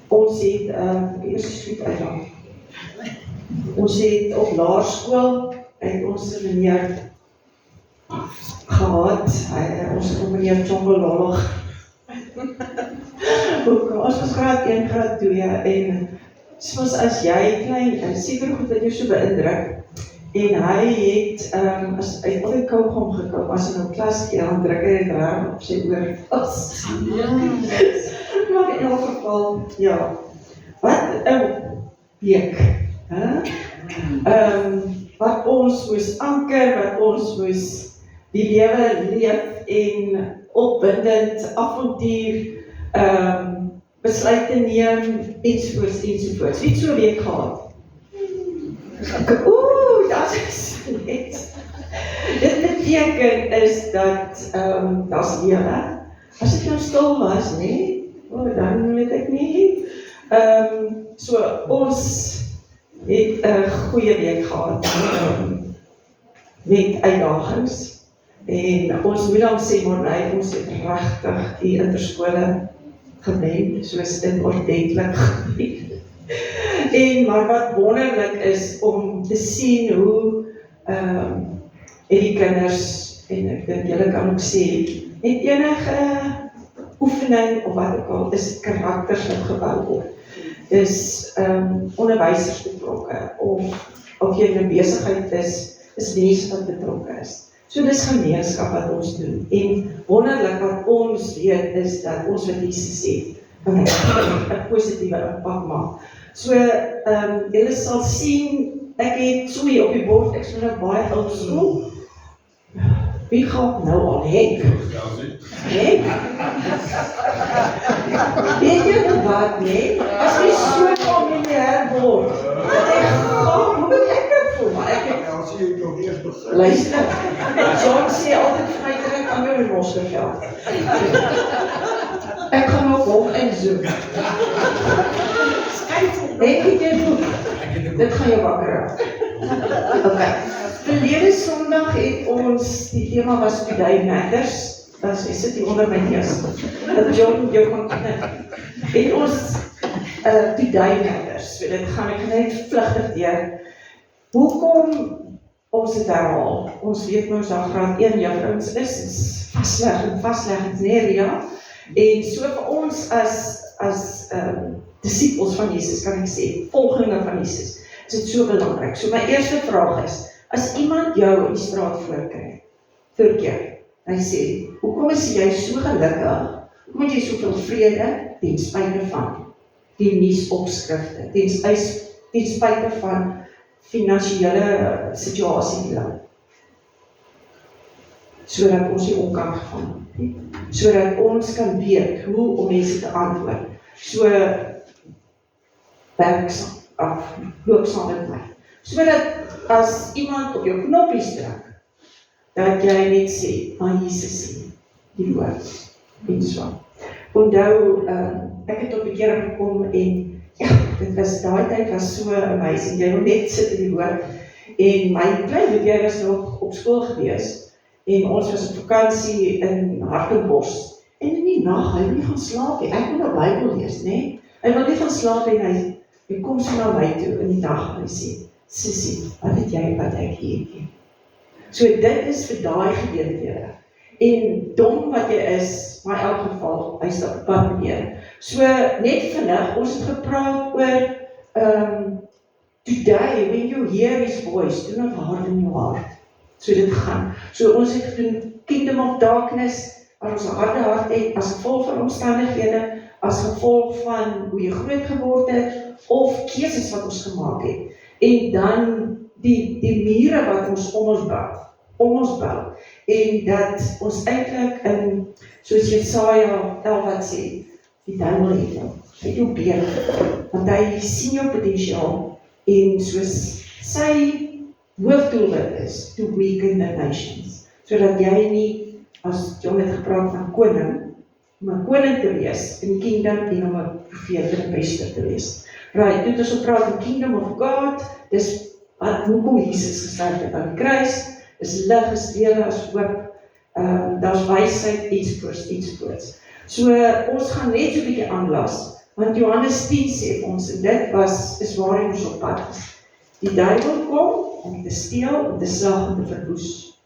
Ons het, eers goed uitgaan. Ons het op laerskool, het ons 'n meneer gehad, ons het op meneer Tjongololo. Ons was graad 1, graad 2, en soos as jy klein, seker goed wat jou so beïndruk, en hy het, as hy altyd kougom gekoop, as hy nou klas gee, dan druk hy het raar op sy oor vas. Maar in elk geval, ja, wat 'n week, wat ons moes anker, wat ons moes die lewe leef en opwindend avontuur, besluite neem, ensovoorts, ensovoorts. Wie het so 'n week gehad? Dat is net. Dit beteken is dat, dat lewe. As ek nou stil was, nee, dan weet ek nie. So, ons het 'n goeie week gehad, met uitdagings. En ons moet dan sê, maar ons het regtig die interskole gewen, soos dit ordentlik gebied. En maar wat wonderlik is om te sien hoe die kinders, en ek dink julle kan ook sê, met enige oefening of wat ook al, is karakters wat gebou word. Is onderwysers betrokke, of jy in 'n besigheid is mense wat betrokke is. So dis gemeenskap wat ons doen. En wonderlik wat ons weet is dat ons wat Jesus het, kan 'n positiewe impak maak. So, julle sal sien, ek het so hier op die bord, ek sal nou baie oud skool. Wie gaan nou al Henk? Henk? Weet jy nou wat, nee? As jy so familiair word, dat ek gaan, hoe moet ek dit voel? Maar ek het... Als je nog eerst begint. Luister, John sê altyd vir my drink aan jou in Mosselveld. Ek gaan op hom inzoek. Denk jy goed? Dit gaan jou wakker raak. Okay. Verlede Sondag het ons, die thema was Today Matters. Dat is dit hier onder my neus. Dat John jou kan knip. Het ons Today Matters. So dit gaan ek net vlugtig deur. Hoekom ons het herhaal? Ons weet nou dat graad 1 juffrouens is vastleggend, nee, ja. En so vir ons as disciples van Jesus, kan ek sê, volgelinge van Jesus, is dit so belangrik. So my eerste vraag is, as iemand jou in die straat voorkry, voorkeer, hy sê, hoekom is jy so gelukkig? Hoekom het jy soveel vrede, ten spyte van die nuusopskrifte, ten spyte van finansiële situasie in die land? Sodat ons nie omkant gevang, sodat ons kan weet hoe om mense te antwoord. So werksaam, loopsaam met my. Sodat as iemand op jou knoppies druk, dat jy net sê, maar Jesus sê, die woord, en so. Onthou, ek het op 'n keer gekom en, ja, dit was, daai tyd was so amazing, jy wil net sit in die woord, en my klein broer was nog op skool gewees, en ons was op vakansie in Hartenbos, en in die nag, hy wil nie gaan slaap, ek moet nou Bybel lees, nee, hy wil nie gaan slaap, en hy kom so na my toe in die dag, en hy sê, Sissie, wat het jy wat ek hier het? So dit is vir daai geleenthede, en dom wat jy is, maar in elk geval, hy is op pad meer. So net vandag, ons het gepraat oor, today, when you hear his voice, do not harden your heart. So dit gaan. So ons het gedoen Kingdom of Darkness, waar ons 'n harde hart het, as gevolg van omstandighede, as gevolg van hoe jy groot geword het, of keuses wat ons gemaak het. En dan die mure wat ons om ons bou. En dat ons eintlik in, soos Jesaja 11 wat sê, die duiwel het jou been, want hy sien jou potensiaal, en soos sy hoofdoelwit is, to weaken the nations, sodat jy nie, as John het gepraat van koning, om 'n koning te wees in die kingdom, en om 'n profeet en 'n priester te wees. Right, toe het ons gepraat van Kingdom of God, dis hoekom Jesus gesterf het aan die kruis, is lig, is lewe, is hoop, Daar's wysheid, ensovoorts. So, ons gaan net so 'n bietjie aanlas, want Johannes 10 sê ons, en dit is waar ons op pad is. Die duiwel kom om te steel, om te slag en te verwoes.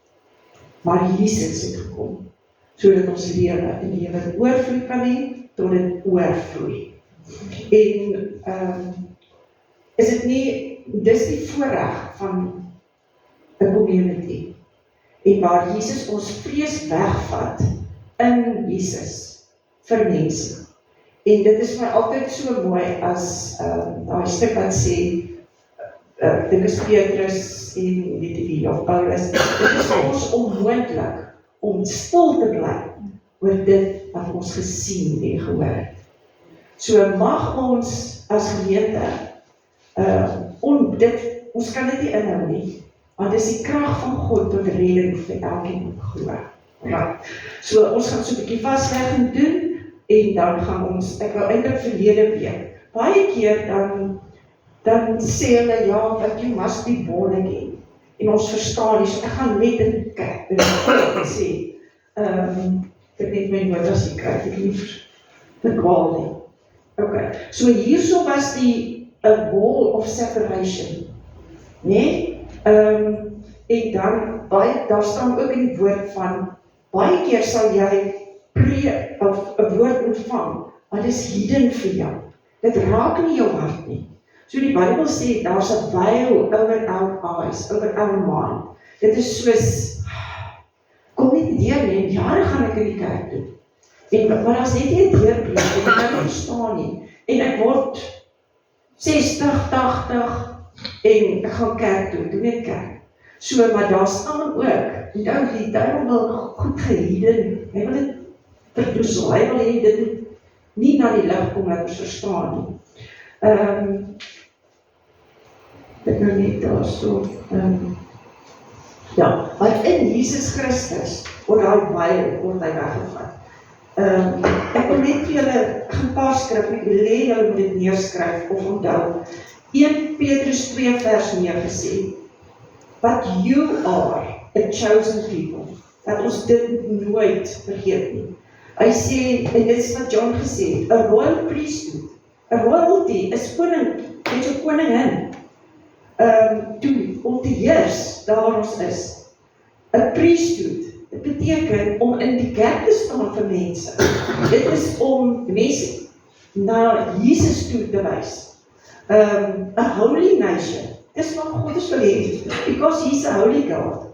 Maar Jesus het gekom, sodat ons lewe en lewe oorvloei kan hê, tot dit oorvloei. En is dit nie, dis die voorreg van 'n community, en waar Jesus ons vrees wegvat in Jesus vir mense. En dit is my altyd so mooi as daai stuk wat sê, dit is Petrus en weet jy wie, of Paulus, dit is vir ons onmoontlik om stil te bly oor dit wat ons gesien en gehoor het. So mag ons as gemeente, ons kan dit nie inhou nie, want dit is die krag van God tot redding vir elkeen wat glo. Right. So ons gaan so 'n bietjie vaslegging doen, en dan gaan ons, ek wou eintlik verlede week, baie keer dan sê hulle, ja, but you must be born again. En ons verstaan nie, so ek gaan net in kyk, en sê, ek net my notas hier kry, ek nie verdwaal nie. Okay, so hierso was die a wall of separation, nee? En dan, daar staan ook in die woord van, baie keer sal jy of 'n woord ontvang, maar dit is hidden vir jou. Dit raak nie jou hart nie. So die Bybel sê, daar's 'n veil over our eyes, over our mind. Dit is soos, kom nie deur nie, jare gaan ek in die kerk doen. Maar daar's net nie 'n deurbreek, en ek kan verstaan nie. En ek word 60, 80, en ek gaan kerk doen net kerk. So, maar daar staan ook, die duiwel wil goed gehidden, hy wil dit verdoesel, hy wil hê dit nie na die lig kom, dat ons verstaan nie. Dit nou net daar so, ja, maar in Jesus Christus, word hy weggevat. Ek wil net vir julle 'n paar skrif, ek wil hê julle moet dit neerskryf, of onthou, 1 Petrus 2 vers 9 sê, but you are a chosen people, dat ons dit nooit vergeet nie. Hy sê, en dit is wat John gesê het, a royal priesthood, a royalty is koning, net so koningin, om te heers, daar ons is. A priesthood, dit beteken om in die kerk te staan vir mense. Dit is om mense na Jesus toe te wys. A holy nation, dis wat God is wil hê, because he's a holy God.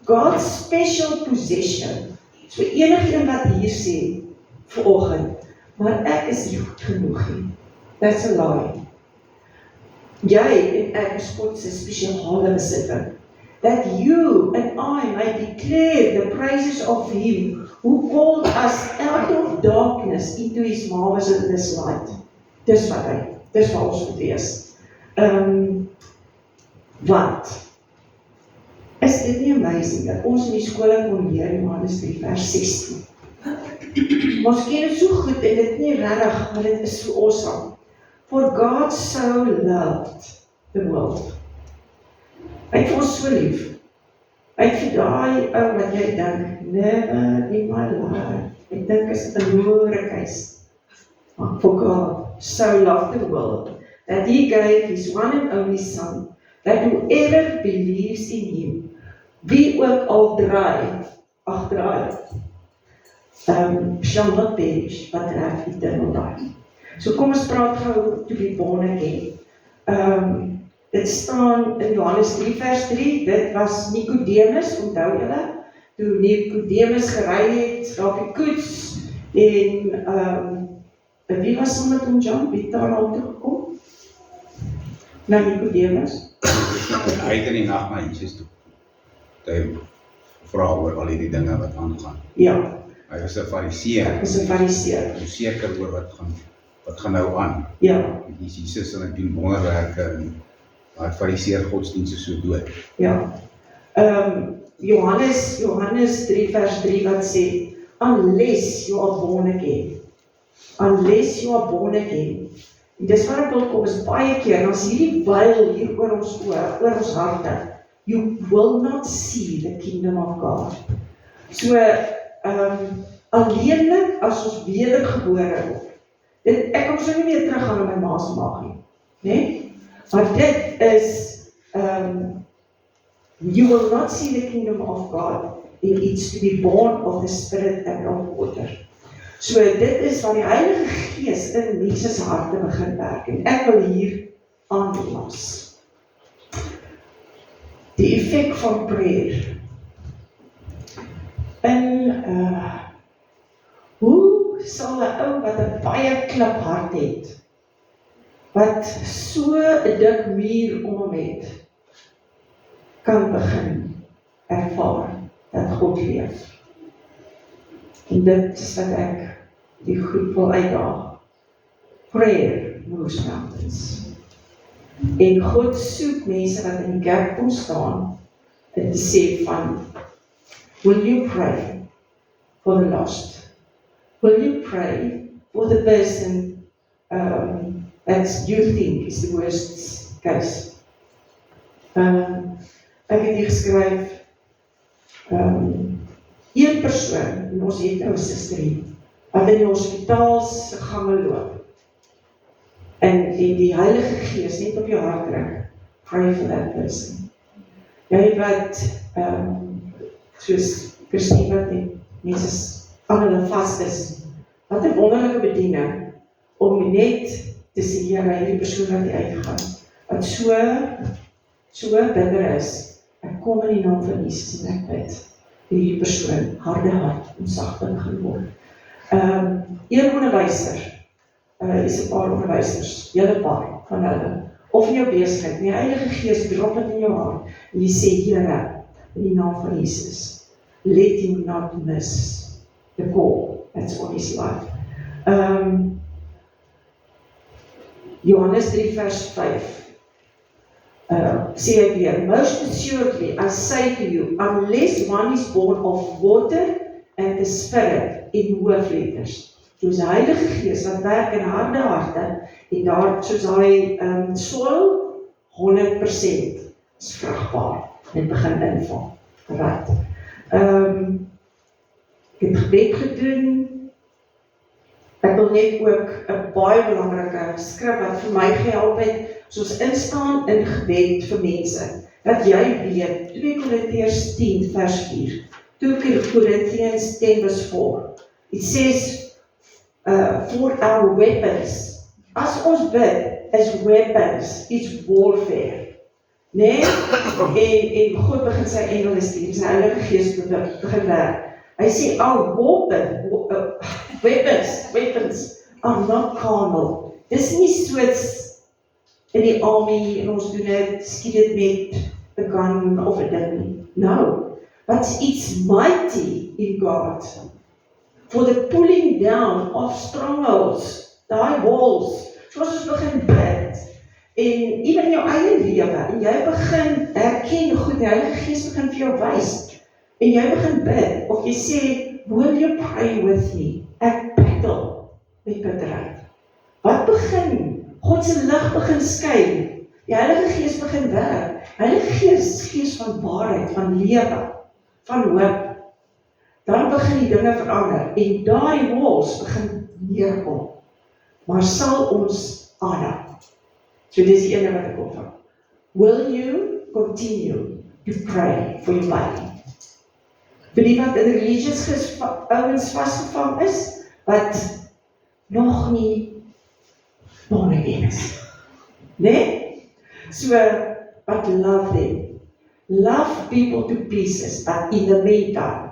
God's special possession. So enigeen wat hier sê, vanoggend, maar ek is nie goed genoeg nie. That's a lie. Jy en ek is God se spesiale besitting. That you and I may declare the praises of him who called us out of darkness into his marvelous light. Dis wat ons moet wees. Wat? Is dit nie amazing dat ons in die skole kon leer in Johannes 3 vers 16? Ons ken dit so goed en dit nie regtig, maar dit is so awesome. For God so loved the world. Hy het ons so lief. Hy het vir daai wat jy dink, never in my life. Ek dink is 'n moeilikheid. For God so loved the world, that he gave his one and only son, that whoever believes in him, wie ook al draai, shall not perish, but have eternal life. So kom ons praat gou to be born again. Dit staan in Johannes 3 vers 3, dit was Nicodemus, onthou julle, toe Nicodemus gery het, daar die koets, en wie was saam met hom, John? Wie het daar al toe gekom? Na Nicodemus? Hy het in die nag na Jesus toe. Hy vra oor al die dinge wat aangaan. Ja. Hy was 'n fariseer. Hy was 'n fariseer. Hy was seker oor wat gaan nou aan. Ja. Jesus en hy doen wonderwerke en maar fariseer godsdienste so dood. Ja. Johannes 3 vers 3 wat sê, unless you are born again. Unless you are born again. En dis waar ek wil kom, is baie keer, en as hierdie byl hier oor ons harte, you will not see the kingdom of God. So, alleenlik as ons wedergebore word. Ek kom so nie meer terug aan my ma se maag nie, né? Maar dit is, you will not see the kingdom of God. It needs to be born of the Spirit and of water. So dit is waar die Heilige Gees in mense se harte begin werk. En ek wil hier aanlas. Die effek van prayer. Hoe sal 'n ou wat 'n baie klip hart het, wat so 'n dik muur om hom het, kan begin ervaar dat God leef? En dit is wat ek die groep wil uitdaag. Prayer moves mountains. En God soek mense wat in die kerk kom staan en te sê van, will you pray for the lost? Will you pray for the person that you think is the worst case? Ek het hier geskryf, een persoon, en ons het nou 'n suster hier, wat in die hospitaal se gange loop, en die Heilige Gees net op jou hart druk, pray for that person. Jy wat, soos Christine wat die mense aan hulle vas is, wat 'n wonderlike bediening, om net te sê, Here, hierdie persoon wat die uitgaan, wat so bitter is, ek kom in die naam van Jesus en ek bid, hierdie persoon, harde hart, en sagte begin word. Een onderwyser, is 'n paar onderwysers, hele paar van hulle, of in jou besigheid, die Heilige Gees drop dit in jou hart, en jy sê, Here, in die naam van Jesus, let him not miss the call that's on his life. Johannes 3 vers 5, sê hy weer, most assuredly I say to you, unless one is born of water and the Spirit, in hoofletters. Soos die Heilige Gees wat werk in harde harte, en daar soos hy soil 100% is vrugbaar en begin inval. Right. Ek het gebed gedoen. Ek wil net ook 'n baie belangrike skrif wat vir my gehelp het, soos instaan in gebed vir mense, dat jy weet, 2 Korintiërs 10 vers 4, 2 Corinthians 10 verse 4, it says, for our weapons, as ons bid, is weapons, it's warfare, nee, en God begin sy engele stuur, sy Heilige Gees begin werk, hy sê, our weapons are not carnal, dis nie soos in die army, en ons doen het, skiet het met 'n gun of 'n ding nie, no, but it's mighty in God, for the pulling down of strongholds, die walls, soos ons begin bid, en even in jou eie lewe, en jy begin erken goed, die Heilige Gees begin vir jou wys, en jy begin bid, of jy sê, will you pray with me? Ek battle met bitterheid. Wat begin? God se lig begin skyn, die Heilige Gees begin werk, Heilige Gees, Gees van waarheid, van lewe, van hoop, dan begin die dinge verander, en daai walls begin neerkom, maar sal ons aanhou. So dis die ene wat ek opvang. Will you continue to pray for your body? Vir die wat in religious ouens vasgevang is, wat nog nie born again is. Nee? So, but love them. Love people to pieces, but in the meantime,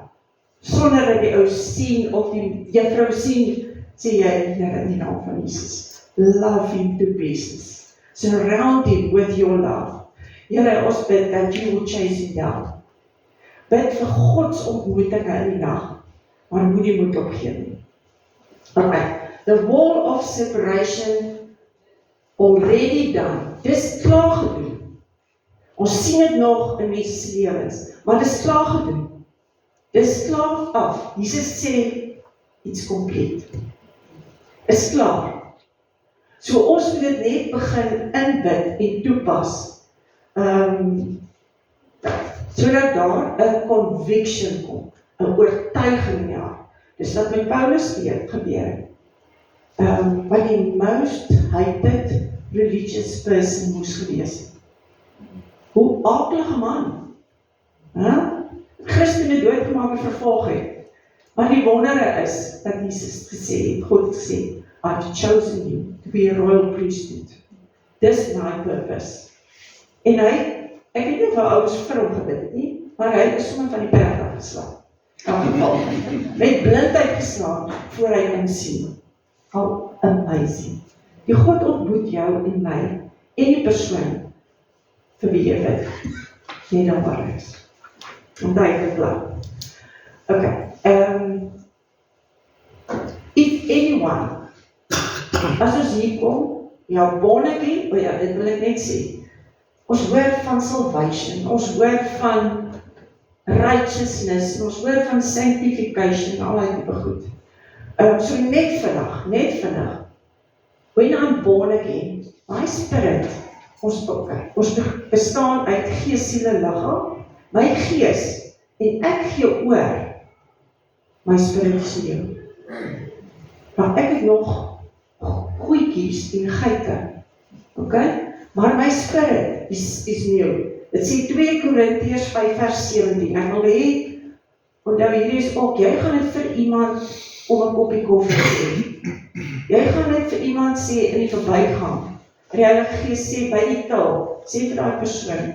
sonder dat die ou sien, of die juffrou sien, sê jy, Here, in die naam van Jesus, love him to pieces. Surround him with your love. Here, ons bid that you will chase him down. Bid vir Gods ontmoeting in die nag, maar moet nie moed opgee nie. Okay, the wall of separation already done. Dis klaar gedoen. Ons sien dit nog in mense se lewens, maar dis klaar gedoen. Dis klaar af. Jesus sê, it's complete. Is klaar. So ons moet dit net begin inbid en toepas. Sodat daar 'n conviction kom, 'n oortuiging nie. Dis wat met Paulus gebeur. Wat die most hated religious person moes gewees het. Hoe akelige man. Christene doodgemaak en vervolg het. Maar die wondere is, dat Jesus gesê het, God gesê, I've chosen you to be a royal priesthood. Dis my purpose. En ek weet nie of hy ouers vir hom gebid het nie, maar hy is sommer van die berg afgeslaan. Met blindheid geslaan, voor hy insien. How amazing. Die God ontmoet jou en my, en die persoon, vir wie jy bid, nie dan waar is. Want hy het plan. Okay, if anyone, as ons hier kom, jou bonnetjie, dit wil ek net sê, ons hoor van salvation, ons hoor van righteousness, ons hoor van sanctification, al die tipe goed. So net vandag, when I'm born again, my spirit, ons bestaan uit gees, siel en liggaam, my gees, en ek gee oor, my spirit is jou. Maar ek het nog goeikies en geite, maar my spirit is nieuw. Dit sê 2 Korintiërs 5 vers 17, ek wil hê, onthou hier is ook, jy gaan dit vir iemand om 'n koppie koffie te sê. Jy gaan dit vir iemand sê in die verbygang. Die Heilige Gees sê by die taal, sê vir daai persoon,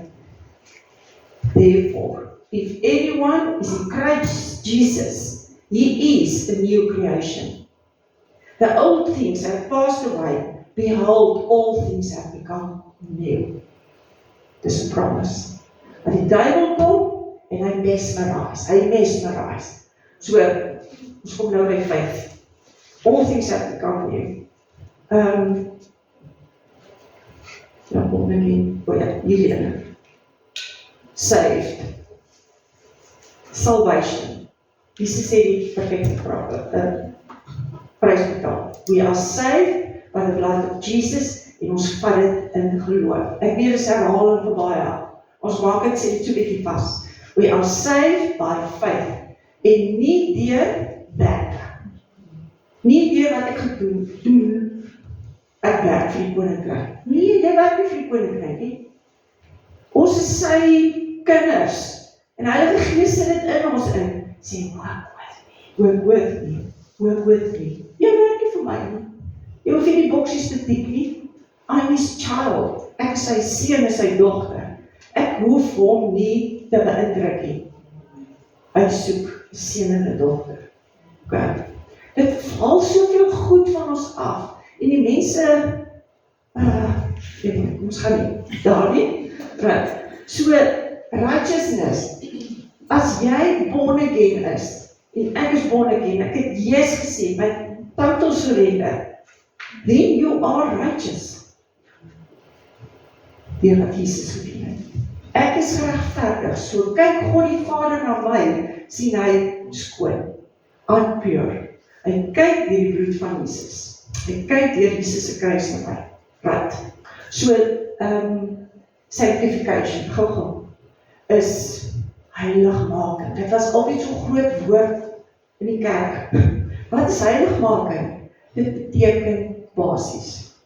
therefore, if anyone is in Christ Jesus, he is a new creation. The old things have passed away, behold, all things have become new. Dis 'n promise. Maar die duiwel kom, en hy mesmerise. So, ons kom nou by 5. All things have become new. Hierdie ene. Saved. Salvation. Jesus sê die perfecte prys betaal. We are saved by the blood of Jesus, en ons vat dit in geloof. Ek weet dis herhaling vir baie. Ons maak dit sê so bietjie vas. We are saved by faith, en nie deur werk. Nie deur wat ek gedoen, ek werk vir die koninkryk. Nee, jy werk nie vir die koninkryk nie. Ons is sy kinders, en Heilige Gees sit dit in ons in, sê, work with me. Jy werk nie vir my nie. Jy hoef nie die boksies te tik nie. I'm his child. Ek is sy seun en sy dogter. Ek hoef hom nie te beïndruk nie. Hy soek 'n seun en 'n dogter. Okay. Dit val soveel goed van ons af. En die mense, ons gaan nie, daar nie. Right. So, righteousness, as jy born again is, en ek is born again, ek het yes gesê, my total surrender, then you are righteous. Deur wat Jesus gedoen het. Ek is geregverdig, so kyk God die Vader na my, sien hy skoon, unpure. Hy kyk deur die bloed van Jesus. Hy kyk deur Jesus se kruis na my. Right. So, sanctification, gou, is heiligmaking. Dit was altyd so groot woord in die kerk. Wat is heiligmaking? Dit beteken basies.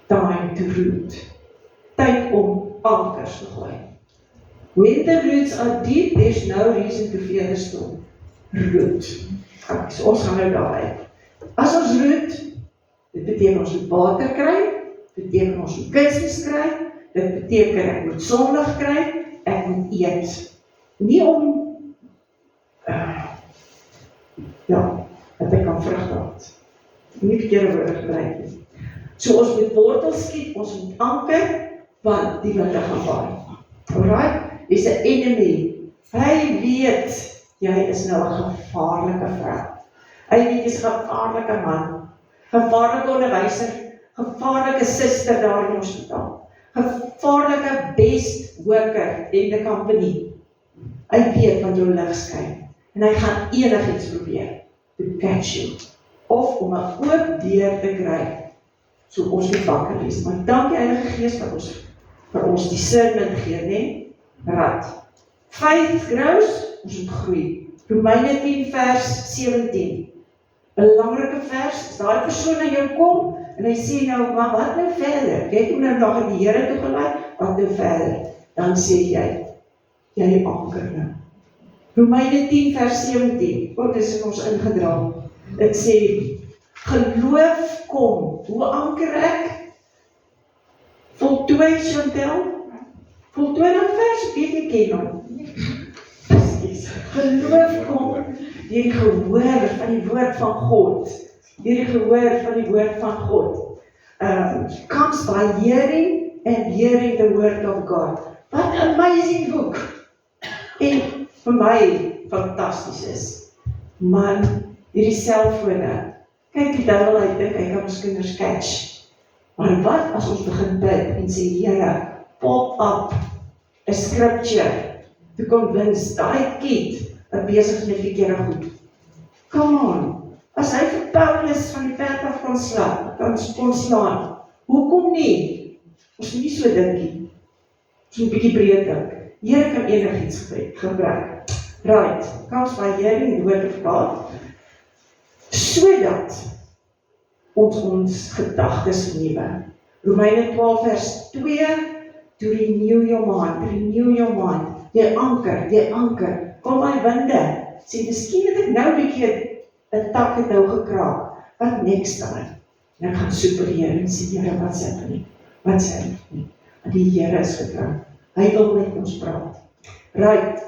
Time to root. Tyd om ankers te gooi. When the roots are deep, there's no reason to fear the storm. Root. So ons gaan nou daaruit. As ons root, dit beteken ons moet water kry, dit beteken ons moet kunsmis kry, dit beteken ek moet sonlig kry, ek moet eet. Nie om, dat ek kan vrug laat. Nie verkeerde woorde gebruik nie. So ons moet wortels skiet, ons moet anker, want die winde gaan waai. Alright? Dis 'n enemy. Hy weet, jy is nou 'n gevaarlike vrou. Hy weet, jy is 'n gevaarlike man, gevaarlike onderwyser, gevaarlike suster daar in ons hospitaal, gevaarlike best worker in the company. Hy weet wat jou lig skyn, en hy gaan enigiets probeer, to catch you, of om 'n oop deur te kry, so ons moet wakker wees. Maar dankie Heilige Gees vir ons discernment gee, nee? Right. Faith grows ons moet groei. Romeine 10 vers 17. Belangrike vers, as daai persoon na jou kom, en hy sê nou, maar wat nou verder? Jy het hom nou na die Here toe gelei, wat nou verder? Dan sê jy anker nou. Romeine 10 vers 17, dit is in ons ingedra. Dit sê, geloof kom, hoe anker ek? Voltooi, Chantel? Voltooi dan vers, weet jy ken hom? Geloof kom, die gehoor van die woord van God. Die gehoor van die woord van God. Comes by hearing and hearing the word of God. Wat 'n amazing boek. En vir my fantasties is. Man, hierdie selfone. Kyk die duiwel, hy dink hy kan ons kinders catch. Maar wat as ons begin bid en sê, Here, pop up a scripture to convince daai kid wat besig is met verkeerde goed. Come on. As hy vir Paulus van die perd af kon slaan, hoekom nie? Ons moet nie so dink nie. Ons moet 'n bietjie breed dink. Here kan enigiets gebruik. Right, comes by hearing the word of God, sodat ons gedagtes vernuwe. Romeine 12 vers 2, to renew your mind. Jy anker, kom my winde. Sê, miskien het ek nou 'n bietjie 'n tak het nou gekraak. Wat next time? En ek gaan soek by die Here en sê, Here, wat sê hy nie? Wat sê hy nie? En die Here is getrou. Hy wil met ons praat. Right,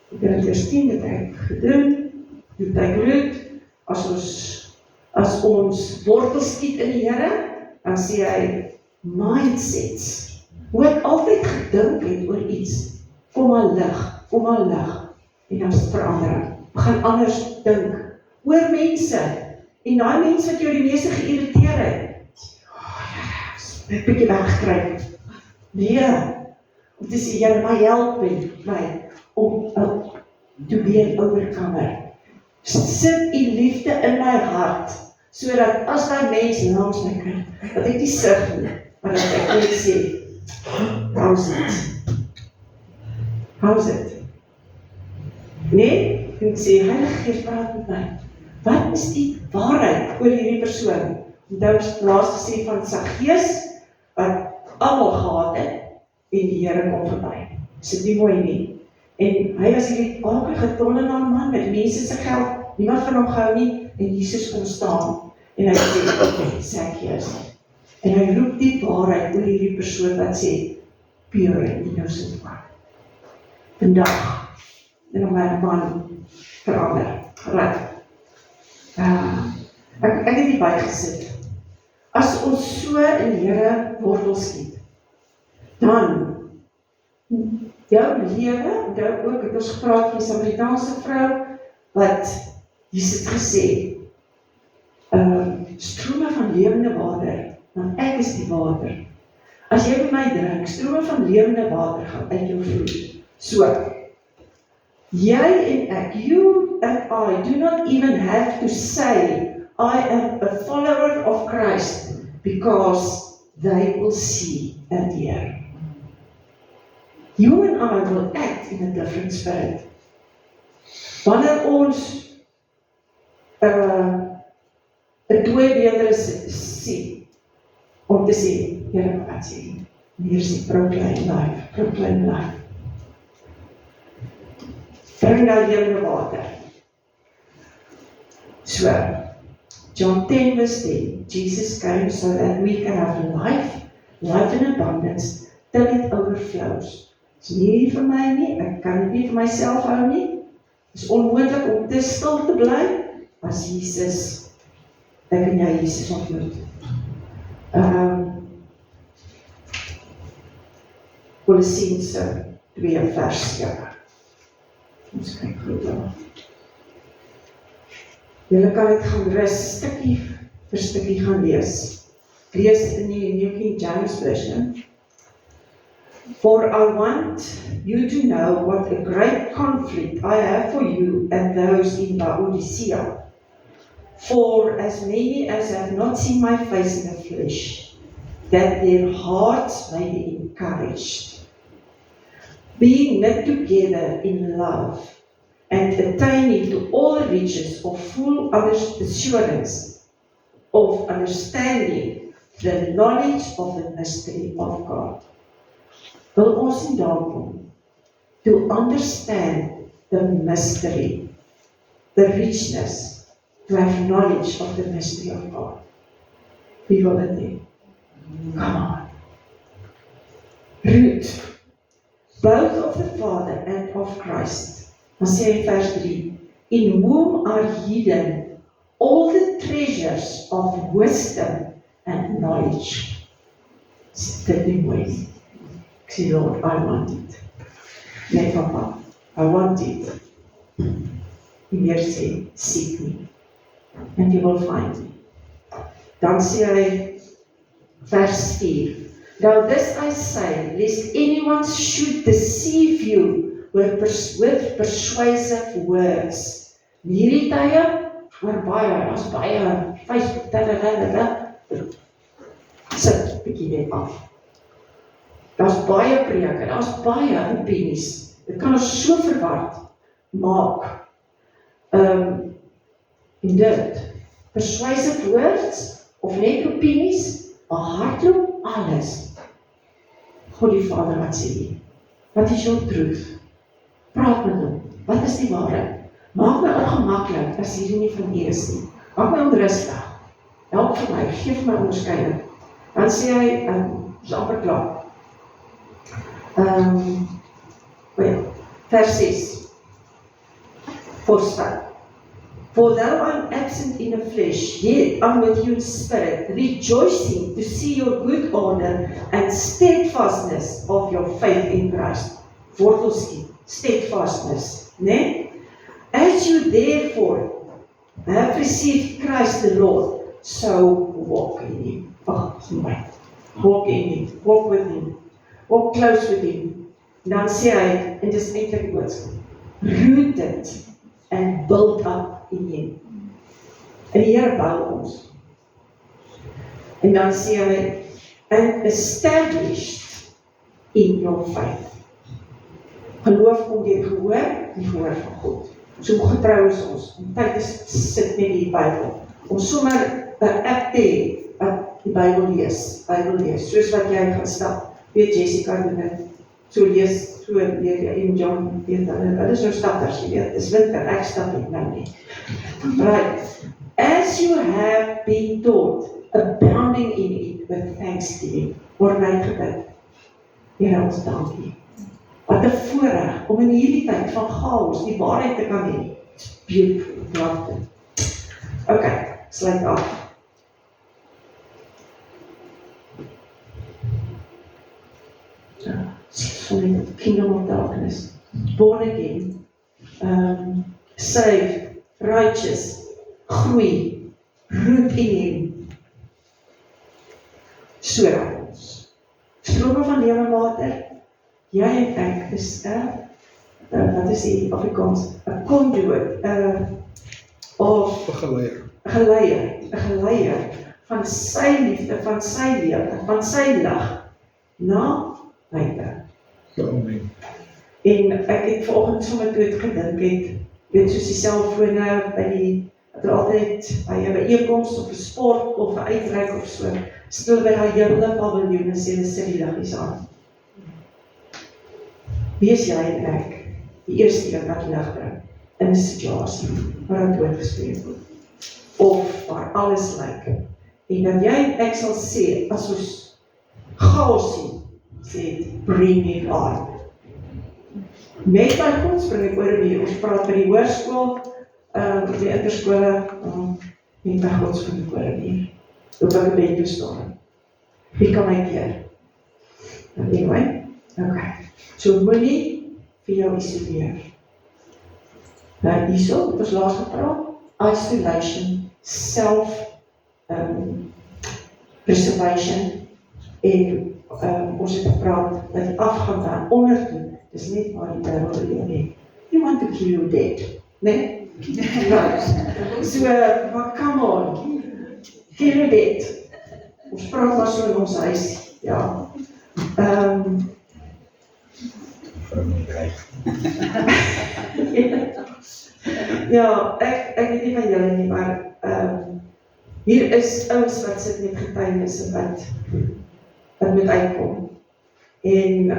ek het vers 10 het ek gedoen, doet ek root, as ons wortel skiet in die Here, dan sê hy, mindsets, hoe ek altyd gedink het oor iets, kom maar lig, en dan verander, gaan anders dink, oor mense, en daai mense wat jou die meeste geïrriteer het, ek bietjie weggekry, nee, om te sê, Here, my help my, om to be an overcomer, sit die liefde in my hart, sodat as die mens langs my kyk, dat ek die sig nie, maar dat ek net sê, how's it? Nee, en ek sê, Heilige Gees praat met my, wat is die waarheid oor hierdie persoon? Onthou ons laas gesê van Saggeus, wat almal gehaat het, en die Here kom verby. Is dit nie mooi nie? En hy was hierdie akelige tollenaar man met mense se geld, niemand van hom gehou nie, en Jesus kom staan, en hy sê, Saggeus, en hy roep die waarheid oor hierdie persoon wat sê, pure en innocent one. Vandag, en om my man verander, reg. Ek het nie bygesit. As ons so in die Here wortel skiet, dan jou lewe, onthou ook, het ons gepraat van die Samaritaanse vrou, wat Jesus het gesê, strome van lewende water, want ek is die water. As jy by my drink, strome van lewende water gaan uit jou vloei. So, jy en ek, you and I, do not even have to say, I am a follower of Christ, because they will see and hear. You and I will act in a different spirit. Wanneer ons 'n tweebeender sien, om te sê, Here, wat sê jy? Hier is die proclaim life. Bring nou lewende water. So, John 10 verse 10, Jesus came so that we can have life in abundance, till it overflows. Dit is nie vir my nie, ek kan dit nie vir myself hou nie. Dit is onmoontlik om te stil te bly, as Jesus, ek en jy Jesus ontmoet. Kolossense 2 vers 7. Ons kyk goed daar. Julle kan dit gaan rus, stukkie vir stukkie gaan lees. Lees in die New King James Version. For I want you to know what a great conflict I have for you and those in Laodicea. For as many as have not seen my face in the flesh, that their hearts may be encouraged. being knit together in love, and attaining to all the riches of full assurance of understanding the knowledge of the mystery of God. Wil ons nie daar kom, to understand the mystery, the richness, to have knowledge of the mystery of God. Wie wil dit nie? Come on. Root, both of the Father and of Christ. Dan sê hy in vers 3, in whom are hidden all the treasures of wisdom and knowledge. Dit nie mooi. Ek sê, Lord, I want it. Nee, papa, I want it. Die Heer sê, seek me, and you will find me. Dan sê hy, vers 4, now this I say, lest anyone should deceive you with persuasive words. Hierdie tye, maar as baie, Facebook, sit bietjie net af. Daar's baie preke, daar's baie opinies. Dit kan ons so verward maak. En dit, persuasive words, of net opinies, maar hardloop alles. God die Vader, wat sê jy? Wat is jou truth? Praat met hom. Wat is die waarheid? Maak my ongemaklik, as hierdie nie van U is nie. Maak my onrustig. Help vir my, geef my onderskeiding. Dan sê hy, is amper klaar. Vers 6. Voorstel. For though I'm absent in the flesh, yet I'm with you in spirit, rejoicing to see your good order and steadfastness of your faith in Christ. Wortelskiep, steadfastness, né? As you therefore have received Christ the Lord, so walk in Him. Walk in Him, walk with Him, walk close with Him. En dan sê hy, en dis eintlik boodskap, rooted and built up in Him. En die Here bou ons. En dan sê hy, and established in your faith. Geloof kom deur gehoor, die gehoor van God. So getrou is ons, om tyd te sit met die Bybel, om sommer 'n app te hê, wat die Bybel lees, soos wat jy gaan stap, weet Jessica doen dit, so lees, so leer jy, en John, weet hulle is nou stappers, jy weet, dis winter, ek stap nie, nou nie. Right, as you have been taught, abounding in it with thanksgiving, word uitgebid. Here ons dankie. Wat 'n voorreg om in hierdie tyd van chaos die waarheid te kan hê. Beautiful, pragtig. Okay, sluit af. Sorry, kingdom of darkness. Born again, saved, righteous, groei, root in Him. So raak ons. Strome van lewe water. Jy en ek is wat is die Afrikaans? 'n conduit, of 'n geleier van sy liefde, van sy lewe, van sy lig na buite. En ek het vanoggend sommer toe het gedink het, weet soos die selfone by die, wat er altyd by 'n byeenkoms of 'n sport of 'n uitreik of so, stil by daai hele paviljoen en sê hulle sit die liggies aan. Wie is jy en ek, die eerste een wat lig bring, in 'n situasie waar dit oorgespreek word, of waar alles lyk, en dat jy en ek sal sê, as ons chaos sien, sê, bring it on. Met my God spring ek oor wie, ons praat by die hoërskool, die interskole, met my God spring ek oor wie, loop ek 'n bed toestaan. Wie kan my keer? Anyway, okay. So moenie vir jou isoleer. Nou hierso, het ons laas gepraat, isolation, self-preservation, en ons het gepraat, dat die afgang daar onder toe, dis net waar die duivel wil nie. You want to kill you dead, nee? Right. So, maar come on, kill you dead. Ons praat maar so in ons huis, ja. Vrou moet kry. Ja, ek weet nie van julle nie, maar hier is ouens wat sit met getuienisse wat moet uitkom. En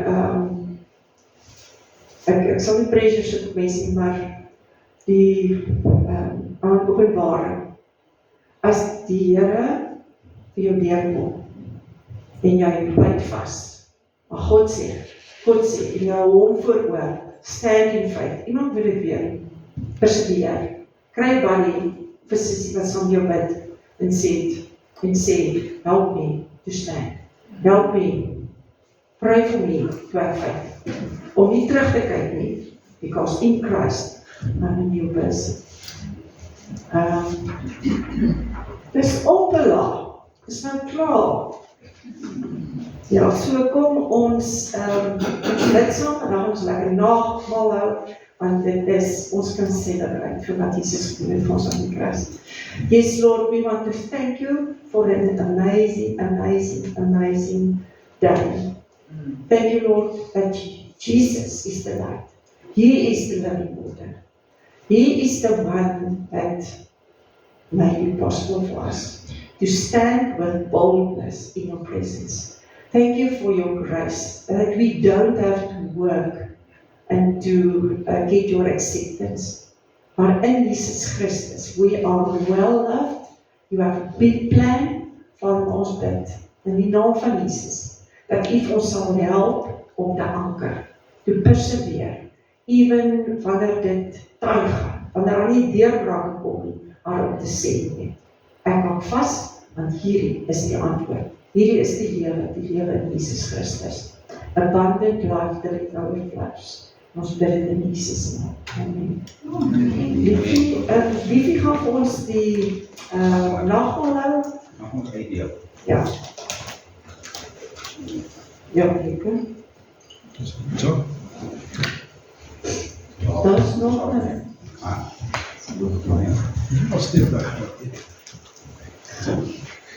ek sal nie pressure sit op mense nie, maar die aan openbaring, as die Here vir jou deurkom en jy byt vas, maar God sê, en jy hou hom vooroor, stand in faith, iemand wil dit weer, perseveer, kry buddy, vir sussie wat saam jou bid, en sê, help me to stand, help me, pray for me to have faith, om nie terug te kyk nie, because in Christ, I'm a new person. Dis opela, dis nou klaar. Ja, so kom ons bid saam en dan ons lekker nagmaal hou, want dit is, ons kan celebrate vir wat Jesus gedoen het vir ons aan die kruis. Yes, Lord, we want to thank you for an amazing, amazing, amazing day. Thank you, Lord, that Jesus is the light. He is the living water. He is the one that made it possible for us to stand with boldness in your presence. Thank you for your grace, that we don't have to work and to get your acceptance. But in Jesus Christus, we are well loved. You have a big plan van ons bid. In die naam van Jesus, dat U ons sal help om te anker, to persevere, even wanneer dit taai gaan, wanneer daar nie deurbrake kom nie, maar om te sê nie. Ek hou vas, want hierdie is die antwoord. Hierdie is die lewe in Jesus Christus. Abundant life that it overflows. Ons bid dit in Jesus naam. Amen. Wie gaan vir ons die nagmaal hou? Mag ons uitdeel. Ja. Ja, lekker. Zo. Dat is nog een. Doe het maar, ja. Als dit weg.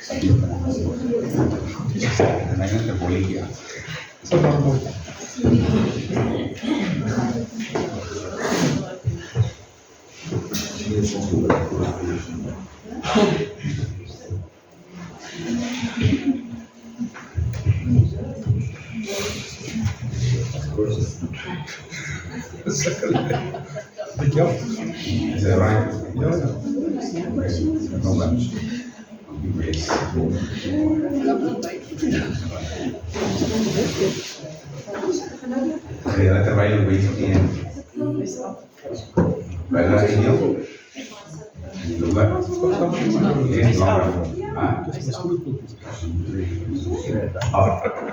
En dan is het bolletje. Zo maar mooi. Weet je wel? Is that right? Ja, ja. No lunch. Yes. Ja, terwijl je weet in. Bij de regio. Doe dat. Eerst langer.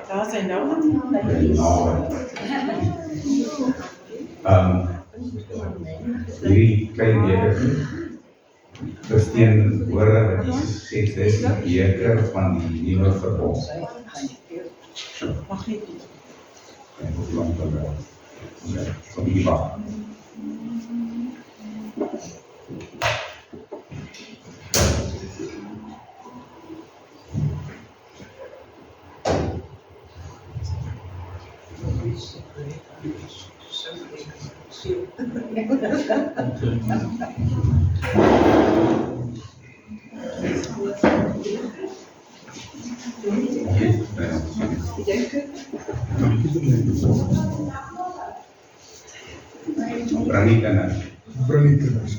Daar zijn nou. Hierdie klein beker besteen woorde wat Jesus sê, dis die beker van die nuwe verbond. Mag niet. En hoe lang dat wel? Ja, van die wag. Berani kan Berani kennis.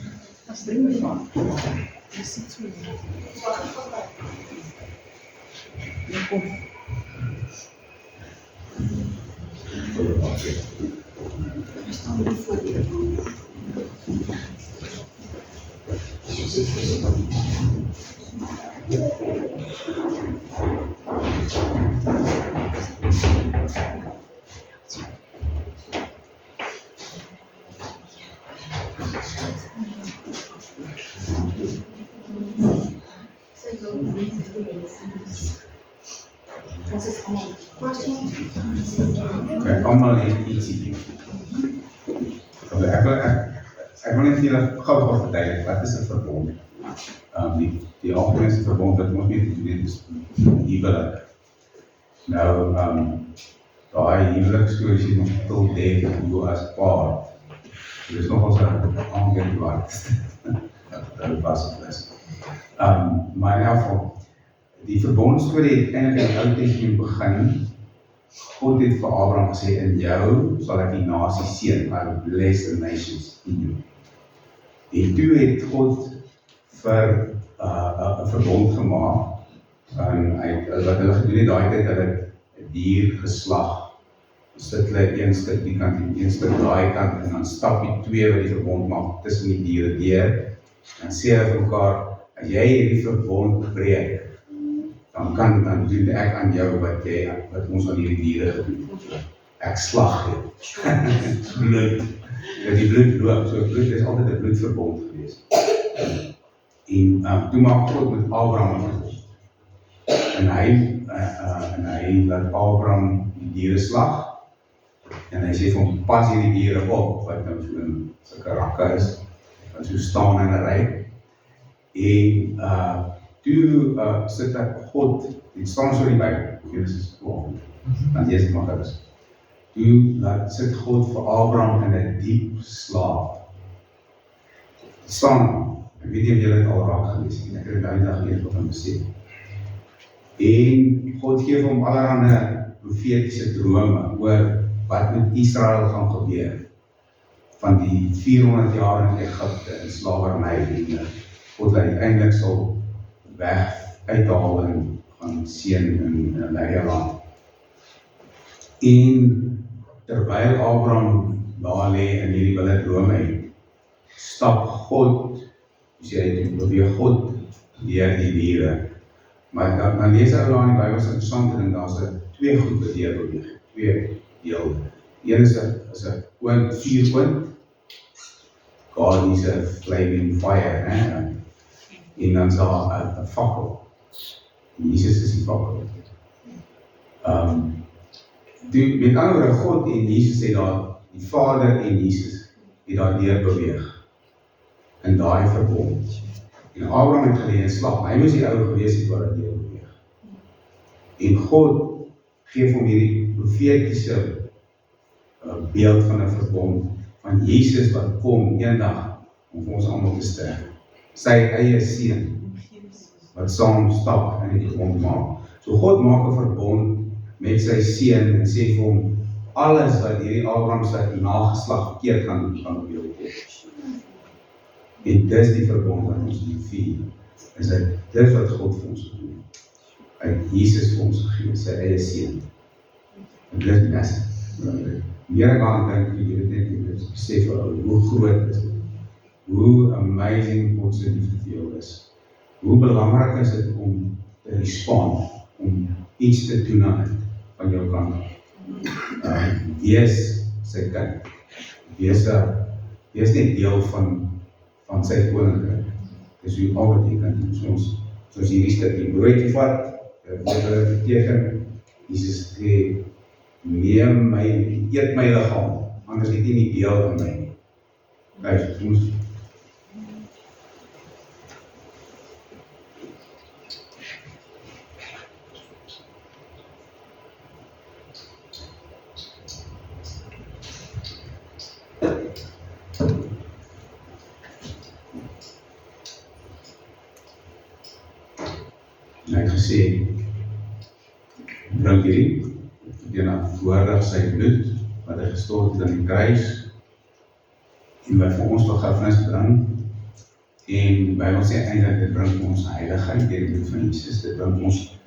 Kijk, allemaal heeft iets in. Ik wil niet heel gauw wat vertellen, wat is het verbond? Die algemene verbond, dat moet niet, dit is huwelijk. Nou, daai huweliksstories is nog till death you as part. Dit is nogal 'n aangewaard dat was het is. Maar in elk geval, die verbondstorie het eintlik in die Ou Testament begin. God het vir Abraham gesê, in jou sal ek die nasie seën, I will bless the nations in you. En toe het God vir 'n verbond gemaak, wat hulle gedoen het daai tyd, hulle 'n dier geslag, sit hulle een stuk die kant en een stuk daai kant, en dan stap die twee wat die verbond maak tussen die diere deur, en sê hulle vir mekaar, as jy hierdie verbond breek, dan doen ek aan jou wat ons aan hierdie diere gedoen het. Ek slag jou. Bloed. Dat die bloed loop, so bloed is altyd 'n bloedverbond gewees. En toe maak God met Abraham 'n verbond. En hy laat Abraham die diere slag, en hy sê vir hom, pas hierdie diere op, wat nou so in sulke rakke is, wat so staan in 'n ry. En toe sit ek God, dit staan so in die Bybel, Genesis 12, dan lees ek maar gerus. Toe sit God vir Abraham in 'n diep slaap. Staan, ek weet nie of julle het al raak gelees nie, ek het dit daai dag gelees op 'n besef. En God gee vir hom allerhande profetiese drome oor wat met Israel gaan gebeur, van die 400 jaar in Egipte in slawerny, en God uiteindelik sal weg uithaal en gaan seën in 'n leie land. En terwyl Abraham daar lê in hierdie wilde drome, stap God, beweeg God deur die diere. Maar dan lees ek daar in die Bybel, is interessant, en daar's twee goed wat deur beweeg, twee deel. Die een is 'n oond, vuuroond, God is 'n flaming fire, en dan is daar 'n fakkel. Jesus is die fakkel. Met ander woorde, God en Jesus het daar, die Vader en Jesus het daar deur beweeg in daai verbond. En Abraham het gelê in slaap, hy moes die ou gewees het wat daar deur beweeg. En God gee vir hom hierdie profetiese beeld van 'n verbond, van Jesus wat kom eendag om vir ons almal te sterf. Sy eie seun wat saam stap in die verbond maak. So God maak 'n verbond met sy seun en sê vir hom, alles wat hierdie Abraham sy nageslag verkeerd kan op jou kom. En dis die verbond wat ons moet vier. Is dat dis wat God vir ons doen. Hy het Jesus vir ons gegee, sy eie seun. En dis die beste. Meer ek aan dink, jy weet net, jy besef hoe groot is dit. Hoe amazing God se liefde vir jou is. Hoe belangrik is dit om te respond, om iets te doen aan dit, van jou kant af. Wees sy kind. Wees net deel van sy koninkryk. Dis hoe al wat jy kan doen. Soos hierdie stuk, die broodjie vat, wat hulle beteken, Jesus sê, neem my, eet my liggaam, anders het jy nie deel aan my nie. Kijk, ons hy het gesê, drink hierdie, teenoorwoordig sy bloed, wat hy gestort het aan die kruis, en wat vir ons vergifnis bring, en die Bybel sê eintlik, dit bring ons heiligheid, deur die bloed van Jesus, dit bring ons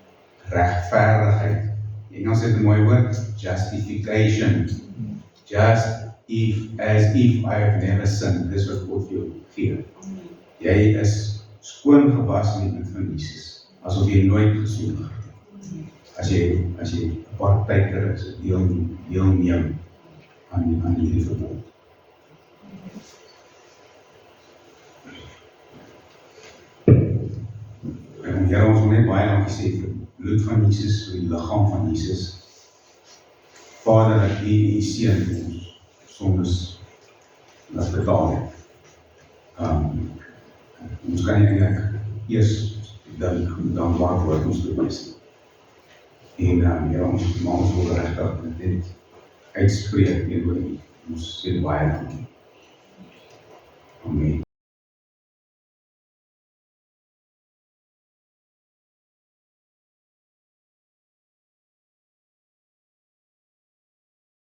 regverdigheid. In Engels het 'n mooi woord, justification. Just as if I have never sinned, dis wat God vir jou gee. Jy is skoon gewas met die bloed van Jesus, asof jy nooit gesondig het. As jy 'n partyker is, deelneem aan hierdie verbond. En Here, ons wil net baie dankie sê vir die bloed van Jesus, vir die liggaam van Jesus. Vader, dat U U seun vir ons sondes laat betaal het. Ons kan nie eintlik eers dan waar word ons gewees. En ja, ons wil regtig dit uitspreek teenoor U. Ons sê baie dankie. Amen.